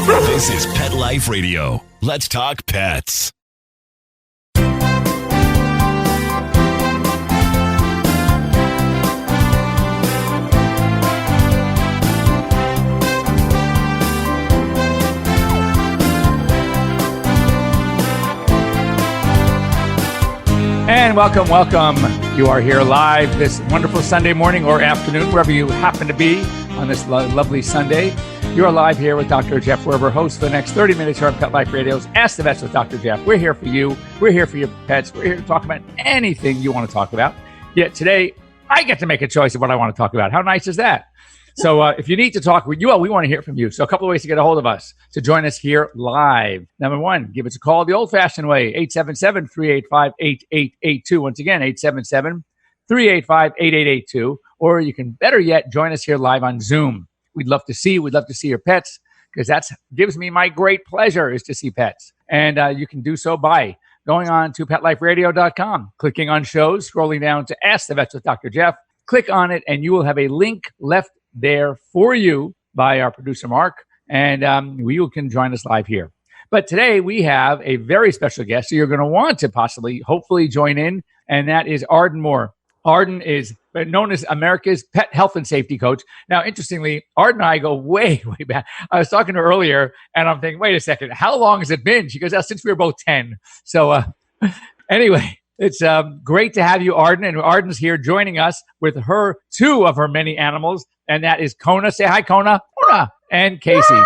This is Pet Life Radio. Let's talk pets. And welcome. You are here live this wonderful Sunday morning or afternoon, wherever you happen to be on this lovely Sunday. You are live here with Dr. Jeff Werber, host for the next 30 minutes here on Pet Life Radio's Ask the Vets with Dr. Jeff. We're here for you. We're here for your pets. We're here to talk about anything you want to talk about. Yet today, I get to make a choice of what I want to talk about. How nice is that? So if you need to talk with you, we want to hear from you. So a couple of ways to get a hold of us to join us here live. Number one, give us a call the old-fashioned way, 877-385-8882. Once again, 877-385-8882. Or you can, better yet, join us here live on Zoom. We'd love to see you. We'd love to see your pets because that gives me my great pleasure is to see pets. And you can do so by going on to PetLifeRadio.com, clicking on shows, scrolling down to Ask the Vets with Dr. Jeff. Click on it, and you will have a link left there for you by our producer, Mark, and you can join us live here. But today we have a very special guest, so you're going to want to hopefully join in, and that is Arden Moore. Arden is known as America's Pet Health and Safety Coach. Now, interestingly, Arden and I go way, way back. I was talking to her earlier, and I'm thinking, wait a second, how long has it been? She goes, since we were both 10. So anyway, it's great to have you, Arden, and Arden's here joining us with two of her many animals, and that is Kona. Say hi, Kona. Kona. And Casey.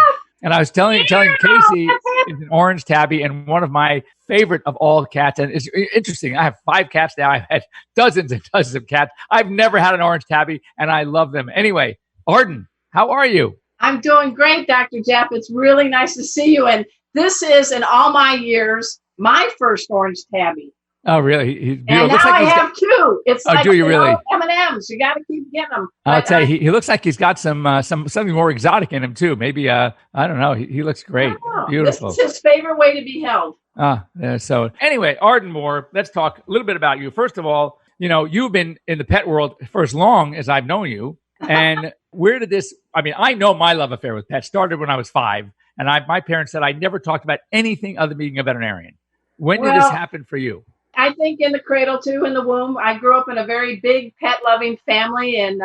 And I was telling Casey is an orange tabby and one of my favorite of all cats. And it's interesting. I have 5 cats now. I've had dozens and dozens of cats. I've never had an orange tabby, and I love them. Anyway, Arden, how are you? I'm doing great, Dr. Jeff. It's really nice to see you. And this is, in all my years, my first orange tabby. Oh, really? And now I have 2. It's like do you really? M&Ms. You got to keep getting them. I'll tell you, he looks like he's got something more exotic in him too. Maybe I don't know. He looks great. Beautiful. This is his favorite way to be held. So anyway, Arden Moore, let's talk a little bit about you. First of all, you've been in the pet world for as long as I've known you. And where did this? I mean, I know my love affair with pets started when I was 5, and my parents said I never talked about anything other than being a veterinarian. When did this happen for you? I think in the cradle, too, in the womb. I grew up in a very big pet-loving family in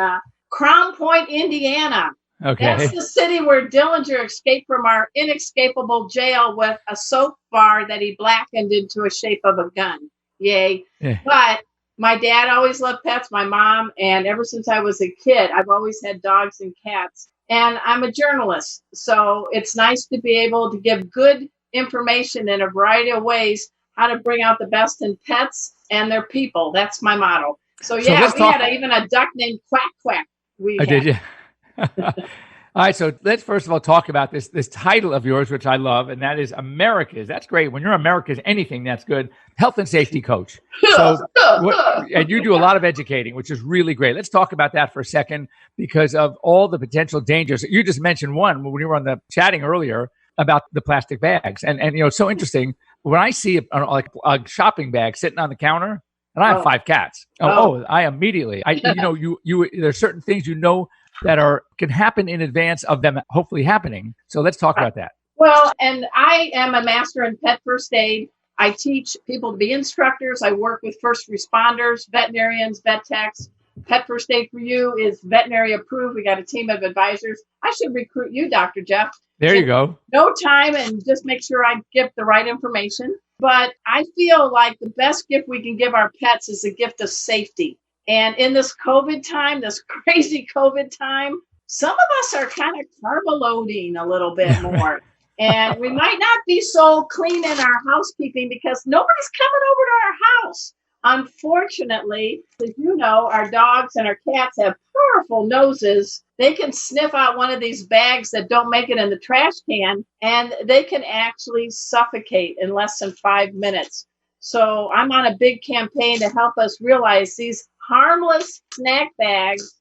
Crown Point, Indiana. Okay. That's the city where Dillinger escaped from our inescapable jail with a soap bar that he blackened into a shape of a gun. Yay. Yeah. But my dad always loved pets, my mom, and ever since I was a kid, I've always had dogs and cats. And I'm a journalist, so it's nice to be able to give good information in a variety of ways, how to bring out the best in pets and their people. That's my motto. So we had even a duck named Quack Quack. Did you? All right, so let's first of all talk about this title of yours, which I love, and that is America's. That's great. When you're America's anything, that's good. Health and safety coach. And you do a lot of educating, which is really great. Let's talk about that for a second because of all the potential dangers. You just mentioned one when you were on the chatting earlier about the plastic bags. And it's so interesting. When I see a shopping bag sitting on the counter, and I have 5 cats, I immediately, there's certain things that can happen in advance of them hopefully happening. So let's talk about that. Well, and I am a master in pet first aid. I teach people to be instructors. I work with first responders, veterinarians, vet techs. Pet First Aid for You is veterinary approved. We got a team of advisors. I should recruit you, Dr. Jeff. There you go. No time and just make sure I give the right information. But I feel like the best gift we can give our pets is a gift of safety. And in this COVID time, this crazy COVID time, some of us are kind of carbo-loading a little bit more. And we might not be so clean in our housekeeping because nobody's coming over to our house. Unfortunately, as you know, our dogs and our cats have powerful noses. They can sniff out one of these bags that don't make it in the trash can, and they can actually suffocate in less than 5 minutes. So I'm on a big campaign to help us realize these harmless snack bags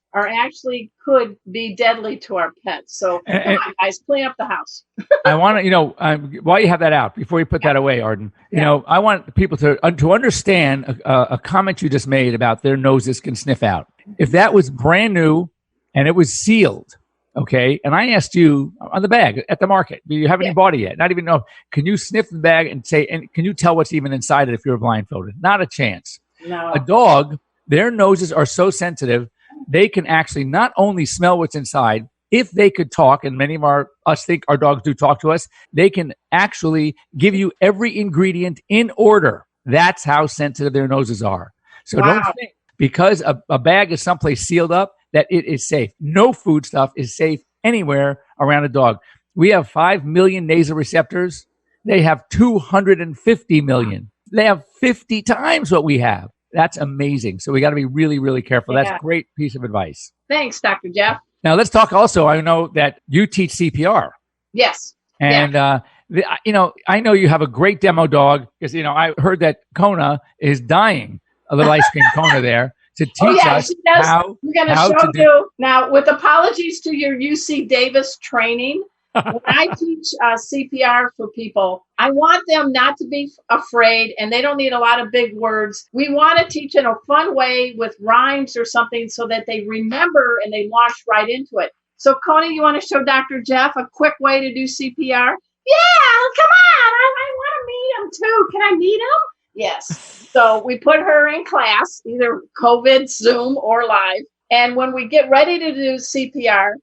could be deadly to our pets. So come on, guys, clean up the house. I want to, while you have that out, before you put that away, Arden, I want people to understand a comment you just made about their noses can sniff out. If that was brand new and it was sealed, Okay. And I asked you on the bag at the market, you haven't even bought it yet. Not even know. Can you sniff the bag and say, and can you tell what's even inside it if you're blindfolded? Not a chance. No. A dog, their noses are so sensitive, they can actually not only smell what's inside, if they could talk, and many of us think our dogs do talk to us, they can actually give you every ingredient in order. That's how sensitive their noses are. So don't think because a bag is someplace sealed up that it is safe. No food stuff is safe anywhere around a dog. We have 5 million nasal receptors. They have 250 million. They have 50 times what we have. That's amazing. So we got to be really, really careful. That's a great piece of advice. Thanks, Dr. Jeff. Now let's talk also. I know that you teach CPR. Yes. And, I know you have a great demo dog because, I heard that Kona is dying, a little ice cream Kona there, to teach us how. We're going to show you now, with apologies to your UC Davis training. When I teach CPR for people, I want them not to be afraid, and they don't need a lot of big words. We want to teach in a fun way with rhymes or something so that they remember and they launch right into it. So, Connie, you want to show Dr. Jeff a quick way to do CPR? Yeah, come on. I want to meet him too. Can I meet him? Yes. So we put her in class, either COVID, Zoom, or live. And when we get ready to do CPR,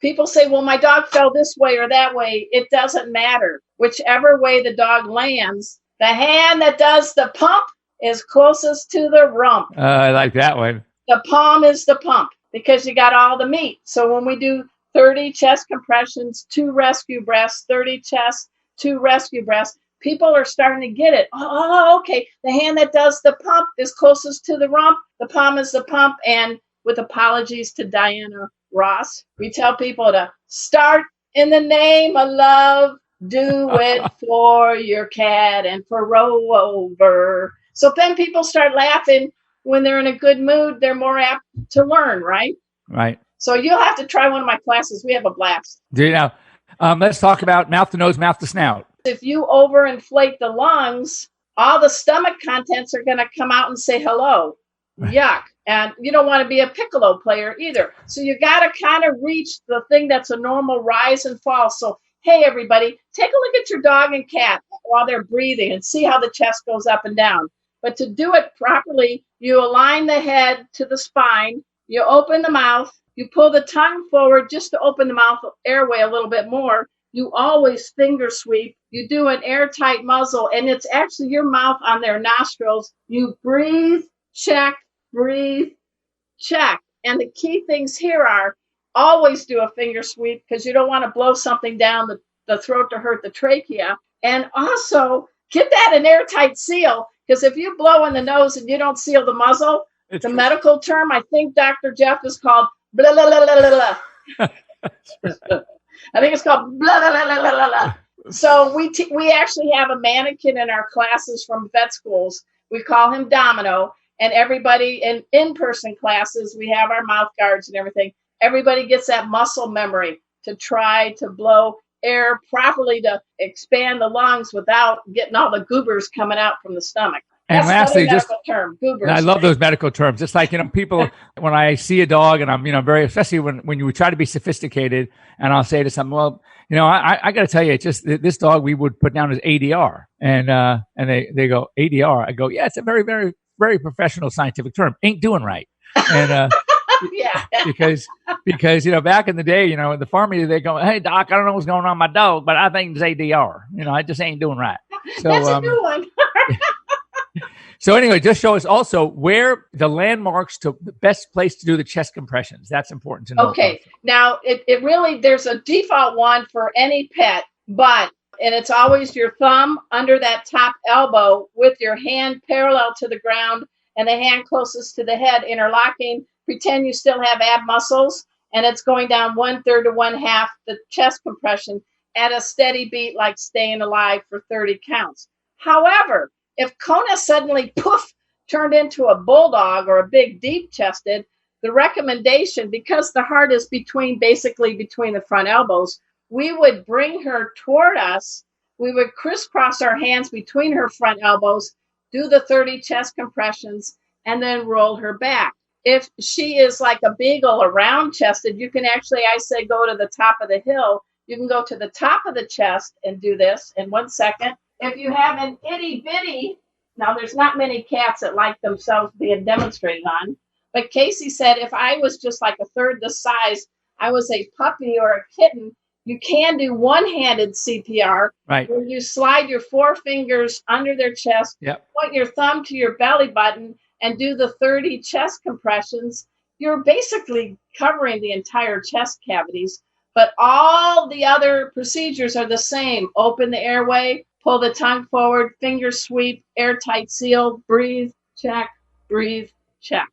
people say, well, my dog fell this way or that way. It doesn't matter. Whichever way the dog lands, the hand that does the pump is closest to the rump. I like that one. The palm is the pump because you got all the meat. So when we do 30 chest compressions, 2 rescue breaths, 30 chest, 2 rescue breaths, people are starting to get it. Oh, okay. The hand that does the pump is closest to the rump. The palm is the pump. And with apologies to Diana Ross, we tell people to start in the name of love, do it for your cat and for roll over. So then people start laughing. When they're in a good mood, they're more apt to learn, right? Right. So you'll have to try one of my classes. We have a blast. Now, let's talk about mouth to nose, mouth to snout. If you overinflate the lungs, all the stomach contents are going to come out and say hello. Yuck. And you don't want to be a piccolo player either. So you got to kind of reach the thing that's a normal rise and fall. So, hey, everybody, take a look at your dog and cat while they're breathing and see how the chest goes up and down. But to do it properly, you align the head to the spine, you open the mouth, you pull the tongue forward just to open the mouth airway a little bit more. You always finger sweep. You do an airtight muzzle, and it's actually your mouth on their nostrils. You breathe, check, breathe, check. And the key things here are always do a finger sweep because you don't want to blow something down the throat to hurt the trachea. And also get that an airtight seal, because if you blow in the nose and you don't seal the muzzle, the medical term, I think Dr. Jeff, is called blah, blah, blah, blah, blah. I think it's called blah, blah, blah, blah, blah, blah. So we actually have a mannequin in our classes from vet schools. We call him Domino. And everybody in in-person classes, we have our mouth guards and everything. Everybody gets that muscle memory to try to blow air properly to expand the lungs without getting all the goobers coming out from the stomach. And that's lastly, just term, goobers. I love those medical terms. Just like, people, when I see a dog and I'm, very, especially when you try to be sophisticated, and I'll say to someone, well, I got to tell you, it's just this dog we would put down as ADR. And they go, ADR. I go, yeah, it's a very, very, very professional scientific term. Ain't doing right. And, yeah. because back in the day, in the pharmacy, they go, hey, doc, I don't know what's going on with my dog, but I think it's ADR. I just ain't doing right. So, that's a new one. So anyway, just show us also where the landmarks to the best place to do the chest compressions. That's important to know. Okay. Now, it really, there's a default one for any pet, and it's always your thumb under that top elbow with your hand parallel to the ground and the hand closest to the head interlocking. Pretend you still have ab muscles, and it's going down 1/3 to 1/2 the chest compression at a steady beat, like staying alive for 30 counts. However, if Kona suddenly, poof, turned into a bulldog or a big deep chested, the recommendation, because the heart is basically between the front elbows, we would bring her toward us. We would crisscross our hands between her front elbows, do the 30 chest compressions, and then roll her back. If she is like a beagle or round chested, you can actually, I say, go to the top of the hill. You can go to the top of the chest and do this in 1 second. If you have an itty bitty, now there's not many cats that like themselves being demonstrated on, but Casey said if I was just like a third the size, I was a puppy or a kitten, you can do one-handed CPR, right, where you slide your 4 fingers under their chest, point your thumb to your belly button, and do the 30 chest compressions. You're basically covering the entire chest cavities, but all the other procedures are the same. Open the airway, pull the tongue forward, finger sweep, airtight seal, breathe, check, breathe, check.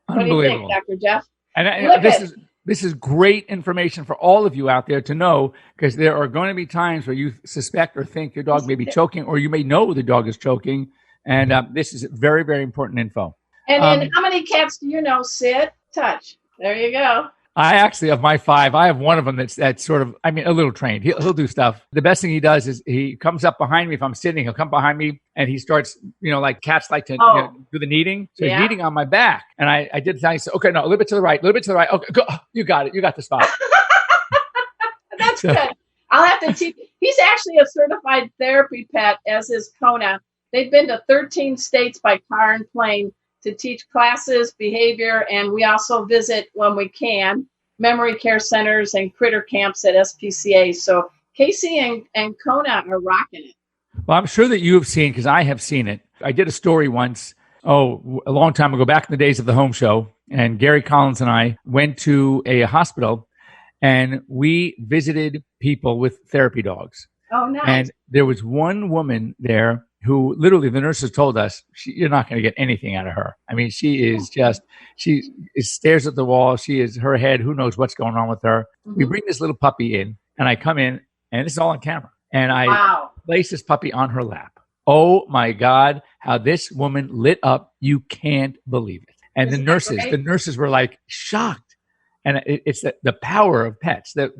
What do you think, Dr. Jeff? And this is great information for all of you out there to know, because there are going to be times where you suspect or think your dog may be choking, or you may know the dog is choking. And this is very, very important info. And then how many cats do you know sit, touch? There you go. I actually, of my 5, I have one of them that's sort of, I mean, a little trained. He'll do stuff. The best thing he does is he comes up behind me. If I'm sitting, he'll come behind me and he starts, like cats like to do the kneading. So he's kneading on my back. And I did the thing. He said, okay, no, a little bit to the right, a little bit to the right. Okay, go. You got it. You got the spot. That's good. I'll have to teach. He's actually a certified therapy pet, as is Kona. They've been to 13 states by car and plane to teach classes, behavior, and we also visit, when we can, memory care centers and critter camps at SPCA. So Casey and Kona are rocking it. Well, I'm sure that you have seen, because I have seen it. I did a story once, a long time ago, back in the days of the home show, and Gary Collins and I went to a hospital, and we visited people with therapy dogs. Oh, nice. And there was one woman there who literally the nurses told us, you're not going to get anything out of her. I mean, she stares at the wall. Her head, who knows what's going on with her. Mm-hmm. We bring this little puppy in, and I come in, and this is all on camera. And I place this puppy on her lap. Oh my God, how this woman lit up. You can't believe it. And Isn't the nurses were like shocked. And it's the power of pets. To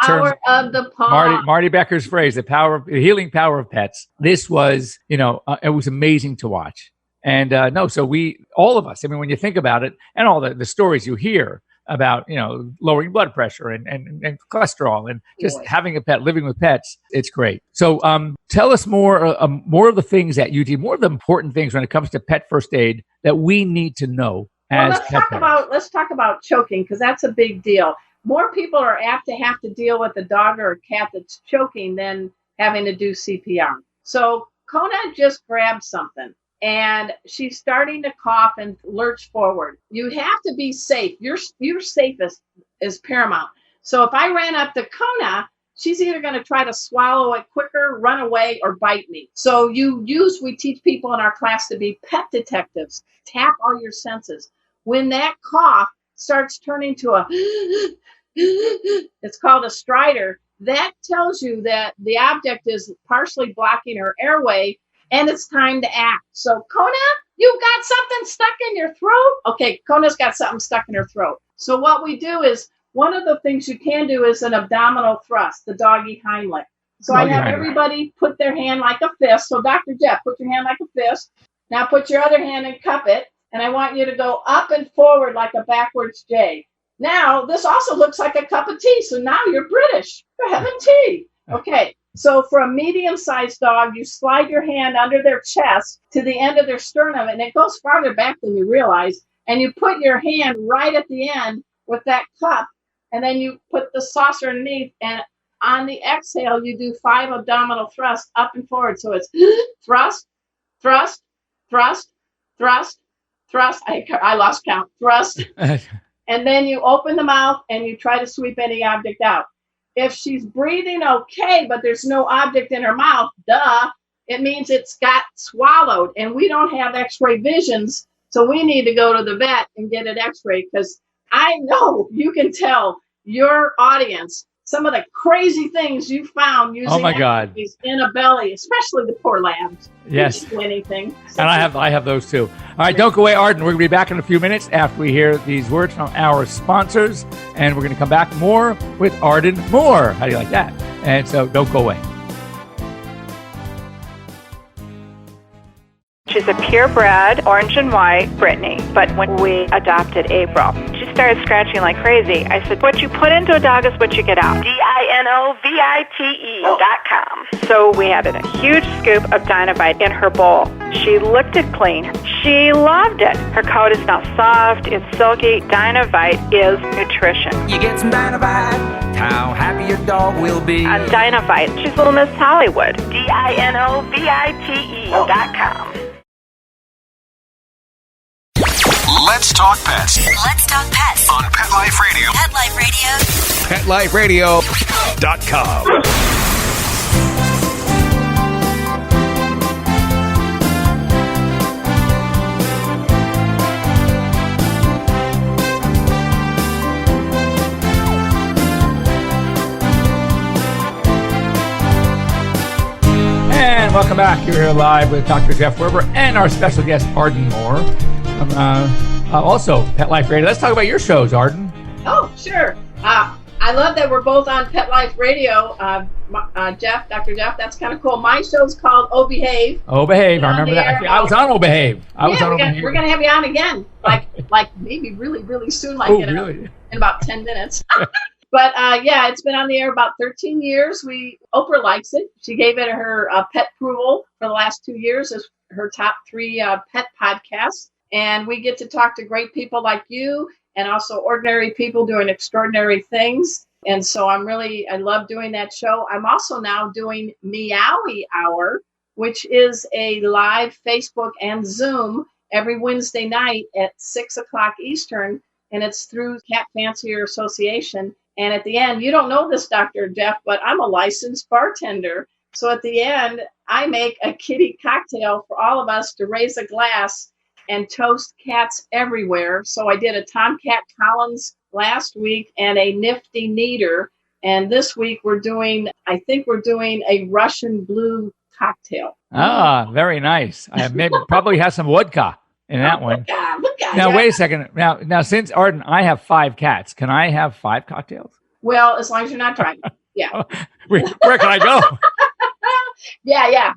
power of the paw. Marty Becker's phrase, the healing power of pets. This was, it was amazing to watch. And so all of us, I mean, when you think about it, and all the stories you hear about, lowering blood pressure and cholesterol and just having a pet, living with pets, it's great. So tell us more of the things that you do, more of the important things when it comes to pet first aid that we need to know. Well, let's talk about choking, because that's a big deal. More people are apt to have to deal with a dog or a cat that's choking than having to do CPR. So Kona just grabbed something, and she's starting to cough and lurch forward. You have to be safe. Your safest is paramount. So if I ran up to Kona, she's either going to try to swallow it quicker, run away, or bite me. So we teach people in our class to be pet detectives. Tap all your senses. When that cough starts turning to it's called a stridor, that tells you that the object is partially blocking her airway and it's time to act. So Kona, you've got something stuck in your throat? Okay, Kona's got something stuck in her throat. So what we do is, one of the things you can do is an abdominal thrust, the doggy Heimlich. So I have everybody put their hand like a fist. So Dr. Jeff, put your hand like a fist. Now put your other hand and cup it. And I want you to go up and forward like a backwards J. Now, this also looks like a cup of tea. So now you're British. You're having tea. Okay. So for a medium-sized dog, you slide your hand under their chest to the end of their sternum, and it goes farther back than you realize. And you put your hand right at the end with that cup, and then you put the saucer underneath, and on the exhale, you do 5 abdominal thrusts up and forward. So it's thrust, thrust, thrust, thrust, thrust. I lost count. Thrust. And then you open the mouth and you try to sweep any object out. If she's breathing okay, but there's no object in her mouth, it means it's got swallowed. And we don't have x-ray visions, so we need to go to the vet and get an x-ray, because I know you can tell your audience some of the crazy things you found using in a belly, especially the poor lambs. Yes. Do anything. And I have those too. All right, don't go away, Arden. We're going to be back in a few minutes after we hear these words from our sponsors, and we're going to come back more with Arden Moore. How do you like that? And so don't go away. She's a purebred, orange and white, Brittany. But when we adopted April, she started scratching like crazy. I said, what you put into a dog is what you get out. DINOVITE.com. So we had a huge scoop of Dinovite in her bowl. She licked it clean. She loved it. Her coat is now soft. It's silky. Dinovite is nutrition. You get some Dinovite, how happy your dog will be. On Dinovite, she's Little Miss Hollywood. DINOVITE.com. Let's talk pets Let's talk pets on Pet Life Radio. Pet Life Radio. PetLifeRadio.com. And welcome back. You're here live with Dr. Jeff Werber and our special guest, Arden Moore. Also, Pet Life Radio. Let's talk about your shows, Arden. Oh, sure. I love that we're both on Pet Life Radio. Jeff, Dr. Jeff, that's kind of cool. My show's called Oh Behave. Oh Behave. I remember that. I was on Oh Behave. We're going to have you on again, like maybe really, really soon, in about 10 minutes. But it's been on the air about 13 years. Oprah likes it. She gave it her pet approval for the last 2 years as her top 3 pet podcasts. And we get to talk to great people like you and also ordinary people doing extraordinary things. And so I love doing that show. I'm also now doing Meowie Hour, which is a live Facebook and Zoom every Wednesday night at 6 o'clock Eastern. And it's through Cat Fancier Association. And at the end, you don't know this, Dr. Jeff, but I'm a licensed bartender. So at the end, I make a kitty cocktail for all of us to raise a glass and toast cats everywhere. So I did a Tomcat Collins last week and a Nifty Neater. And this week we're doing a Russian blue cocktail. Ah, very nice. I probably has some vodka in that one. Now, wait a second. Now, since Arden, I have 5 cats. Can I have 5 cocktails? Well, as long as you're not driving. Yeah. Where can I go? Yeah.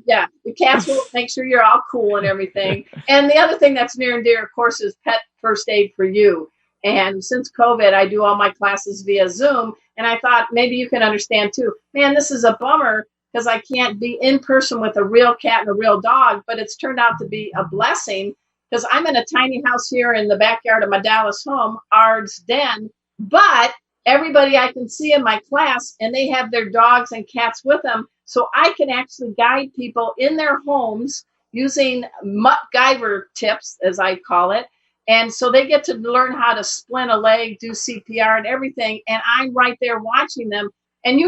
The cats will make sure you're all cool and everything. And the other thing that's near and dear, of course, is pet first aid for you. And since COVID, I do all my classes via Zoom. And I thought maybe you can understand too. Man, this is a bummer because I can't be in person with a real cat and a real dog. But it's turned out to be a blessing because I'm in a tiny house here in the backyard of my Dallas home, Ard's Den. But everybody I can see in my class, and they have their dogs and cats with them. So I can actually guide people in their homes using MacGyver tips, as I call it. And so they get to learn how to splint a leg, do CPR and everything. And I'm right there watching them. And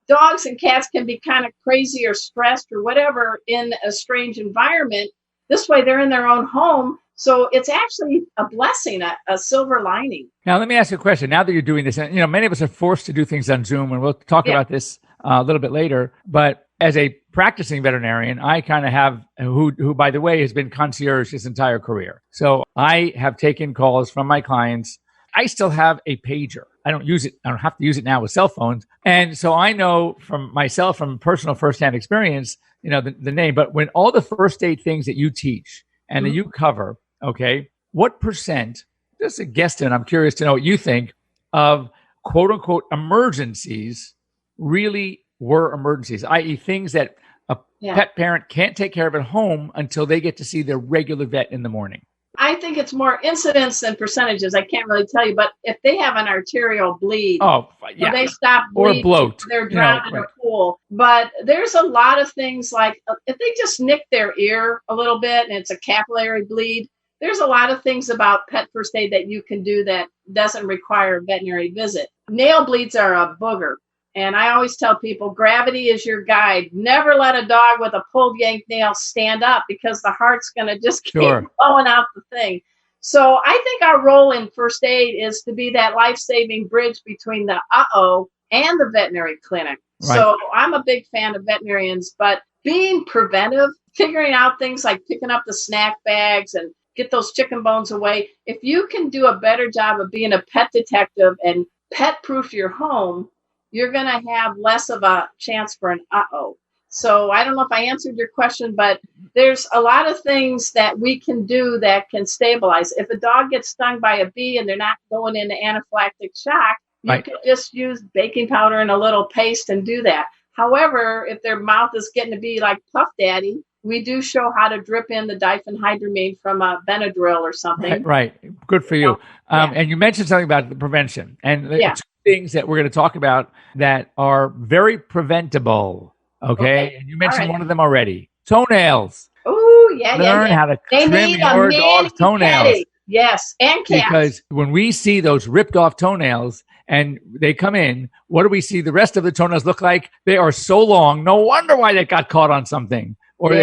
dogs and cats can be kind of crazy or stressed or whatever in a strange environment. This way they're in their own home. So it's actually a blessing, a silver lining. Now, let me ask you a question. Now that you're doing this, and many of us are forced to do things on Zoom, and we'll talk about this a little bit later. But as a practicing veterinarian, I kind of have, who, by the way, has been concierge his entire career. So I have taken calls from my clients. I still have a pager. I don't use it. I don't have to use it now with cell phones. And so I know from myself, from personal firsthand experience, the name. But when all the first aid things that you teach and that you cover, okay, what percent, just a guesstimate, I'm curious to know what you think of quote unquote emergencies really were emergencies, i.e. things that a pet parent can't take care of at home until they get to see their regular vet in the morning? I think it's more incidents than percentages. I can't really tell you, but if they have an arterial bleed, or they stop bleeding, or bloat, they're drowned in a pool. But there's a lot of things like if they just nick their ear a little bit and it's a capillary bleed, there's a lot of things about pet first aid that you can do that doesn't require a veterinary visit. Nail bleeds are a booger. And I always tell people, gravity is your guide. Never let a dog with a pulled yank nail stand up because the heart's going to just keep blowing out the thing. So I think our role in first aid is to be that life-saving bridge between the and the veterinary clinic. Right. So I'm a big fan of veterinarians, but being preventive, figuring out things like picking up the snack bags and get those chicken bones away. If you can do a better job of being a pet detective and pet-proof your home, you're going to have less of a chance for an So I don't know if I answered your question, but there's a lot of things that we can do that can stabilize. If a dog gets stung by a bee and they're not going into anaphylactic shock, you can just use baking powder and a little paste and do that. However, if their mouth is getting to be like Puff Daddy, we do show how to drip in the diphenhydramine from a Benadryl or something. Right. Good for you. And you mentioned something about the prevention. And two things that we're going to talk about that are very preventable. Okay. And you mentioned one of them already. Toenails. Oh, yeah. Learn how to trim your dog's toenails. Yes. And cats. Because when we see those ripped off toenails and they come in, what do we see the rest of the toenails look like? They are so long. No wonder why they got caught on something. Or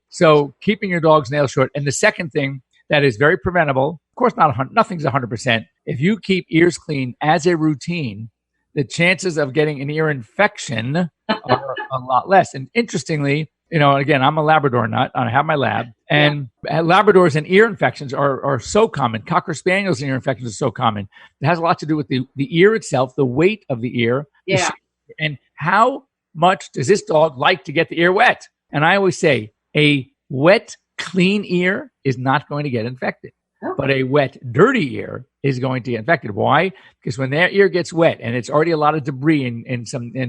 so keeping your dog's nails short. And the second thing that is very preventable, of course, nothing's 100%. If you keep ears clean as a routine, the chances of getting an ear infection are a lot less. And interestingly, again, I'm a Labrador nut. I have my lab. And Labradors and ear infections are so common. Cocker Spaniels and ear infections are so common. It has a lot to do with the ear itself, the weight of the ear. Yeah. And how much does this dog like to get the ear wet? And I always say a wet, clean ear is not going to get infected. Okay. But a wet, dirty ear is going to get infected. Why? Because when their ear gets wet and it's already a lot of debris and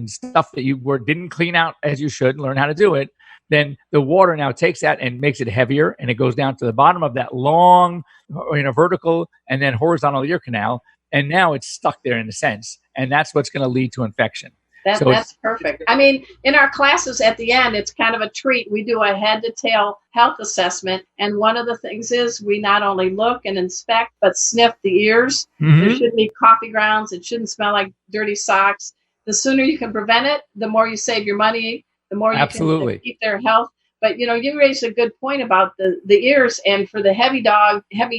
stuff that you didn't clean out as you should, learn how to do it, then the water now takes that and makes it heavier, and it goes down to the bottom of that long, vertical and then horizontal ear canal. And now it's stuck there in a sense. And that's what's going to lead to infection. That's perfect. I mean, in our classes at the end, it's kind of a treat. We do a head to tail health assessment. And one of the things is we not only look and inspect, but sniff the ears. Mm-hmm. There shouldn't be coffee grounds. It shouldn't smell like dirty socks. The sooner you can prevent it, the more you save your money, the more you can keep their health. But, you raised a good point about the ears. And for the heavy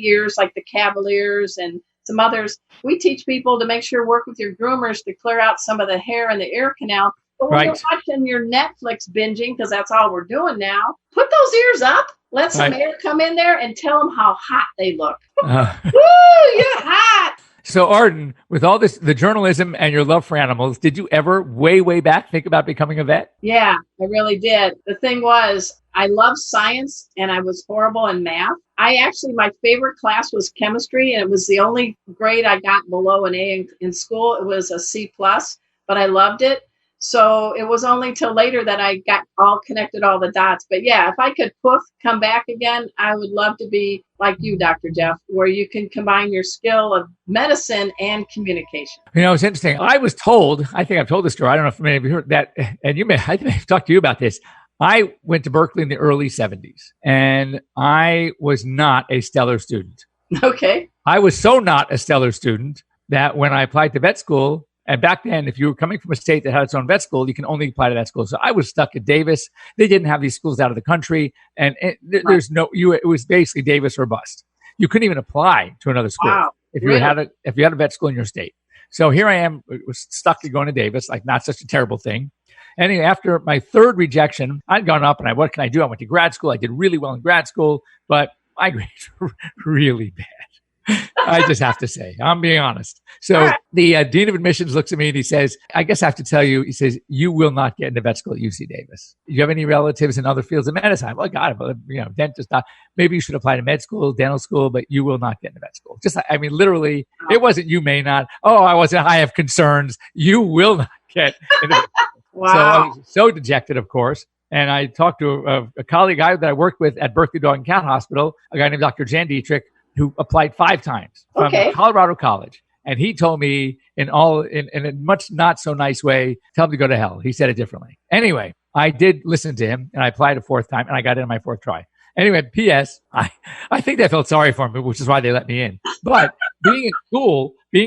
ears like the Cavaliers and some others, we teach people to make sure work with your groomers to clear out some of the hair in the ear canal. But when you're watching your Netflix binging, because that's all we're doing now, put those ears up, let some air come in there, and tell them how hot they look. Woo, you're hot. So Arden, with all this, the journalism and your love for animals, did you ever way, way back think about becoming a vet? Yeah, I really did. The thing was, I love science and I was horrible in math. My favorite class was chemistry, and it was the only grade I got below an A in school. It was a C+, but I loved it. So it was only till later that I got connected all the dots. But yeah, if I could come back again, I would love to be like you, Dr. Jeff, where you can combine your skill of medicine and communication. It's interesting. I was told, I think I've told this story. I don't know if many of you heard that, and I think I've talked to you about this. I went to Berkeley in the early 70s, and I was not a stellar student. Okay. I was so not a stellar student that when I applied to vet school, and back then, if you were coming from a state that had its own vet school, you can only apply to that school. So I was stuck at Davis. They didn't have these schools out of the country, and it was basically Davis or bust. You couldn't even apply to another school if you had a vet school in your state. So here I am, was stuck going to Davis, like not such a terrible thing. Anyway, after my third rejection, I'd gone up and what can I do? I went to grad school. I did really well in grad school, but my grades were really bad. I just have to say, I'm being honest. So the dean of admissions looks at me and he says, I guess I have to tell you, he says, you will not get into vet school at UC Davis. Do you have any relatives in other fields of medicine? Well, God, dentist, maybe you should apply to med school, dental school, but you will not get into vet school. Literally, it wasn't you may not. Oh, I have concerns. You will not get into vet school. Wow. So I was so dejected, of course. And I talked to a colleague that I worked with at Berkeley Dog and Cat Hospital, a guy named Dr. Jan Dietrich, who applied 5 times from Colorado College. And he told me in a much not so nice way, tell him to go to hell. He said it differently. Anyway, I did listen to him and I applied a 4th time and I got in my 4th try. Anyway, P.S. I think they felt sorry for me, which is why they let me in. But being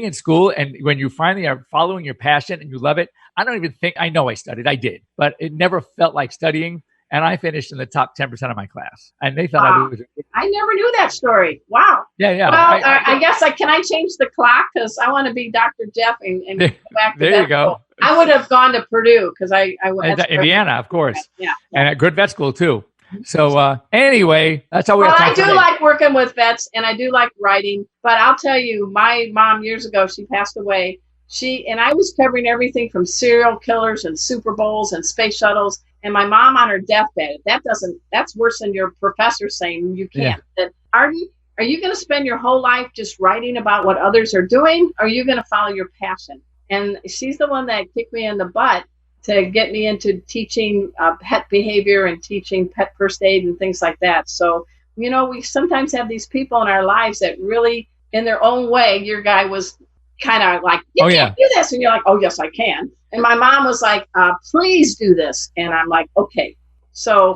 in school and when you finally are following your passion and you love it, I don't even think, I know I studied, I did, but it never felt like studying. And I finished in the top 10% of my class. And they thought I never knew that story. Wow. Yeah. Well, I guess can I change the clock? Because I want to be Dr. Jeff and go back to there you go. School. I would have gone to Purdue because I went to Indiana, of course. Yeah. And a good vet school too. So anyway, that's how we have time I do like working with vets and I do like writing. But I'll tell you, my mom years ago, she passed away. I was covering everything from serial killers and Super Bowls and space shuttles. and my mom on her deathbed. That's worse than your professor saying you can't. Yeah. That, Arden, are you going to spend your whole life just writing about what others are doing? Or are you going to follow your passion? And she's the one that kicked me in the butt to get me into teaching pet behavior and teaching pet first aid and things like that. So, we sometimes have these people in our lives that really, in their own way, your guy was kind of like, you can't do this. And you're like, oh, yes, I can. And my mom was like, please do this. And I'm like, okay. So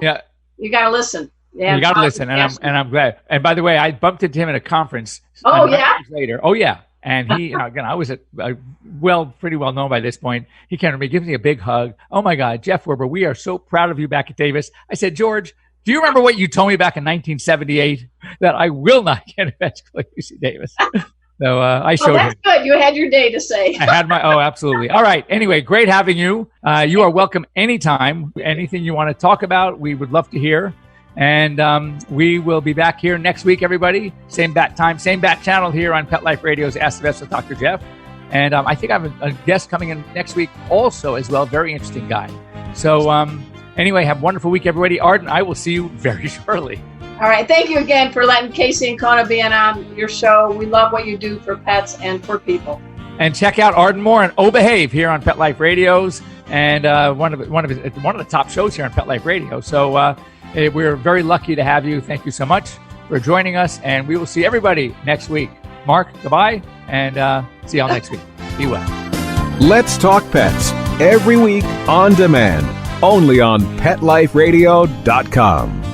you got to listen. Yeah, you got to listen. And I'm glad. And by the way, I bumped into him at a conference. Oh, yeah? Years later. Oh, yeah. And he, again, I was pretty well known by this point. He came to me, gives me a big hug. Oh, my God, Jeff Werber, we are so proud of you back at Davis. I said, George, do you remember what you told me back in 1978? That I will not get eventually UC Davis. So I showed him. That's good. You had your day to say. I had absolutely. All right. Anyway, great having you. You are welcome anytime. Anything you want to talk about, we would love to hear. And we will be back here next week, everybody. Same bat time, same bat channel here on Pet Life Radio's Ask the Vets with Dr. Jeff. And I think I have a guest coming in next week also as well. Very interesting guy. So anyway, have a wonderful week, everybody. Arden, I will see you very shortly. All right. Thank you again for letting Casey and Kona be on your show. We love what you do for pets and for people. And check out Arden Moore and Oh Behave here on Pet Life Radios, and one of the top shows here on Pet Life Radio. So we're very lucky to have you. Thank you so much for joining us, and we will see everybody next week. Mark, goodbye, and see y'all next week. Be well. Let's Talk Pets every week on demand, only on PetLifeRadio.com.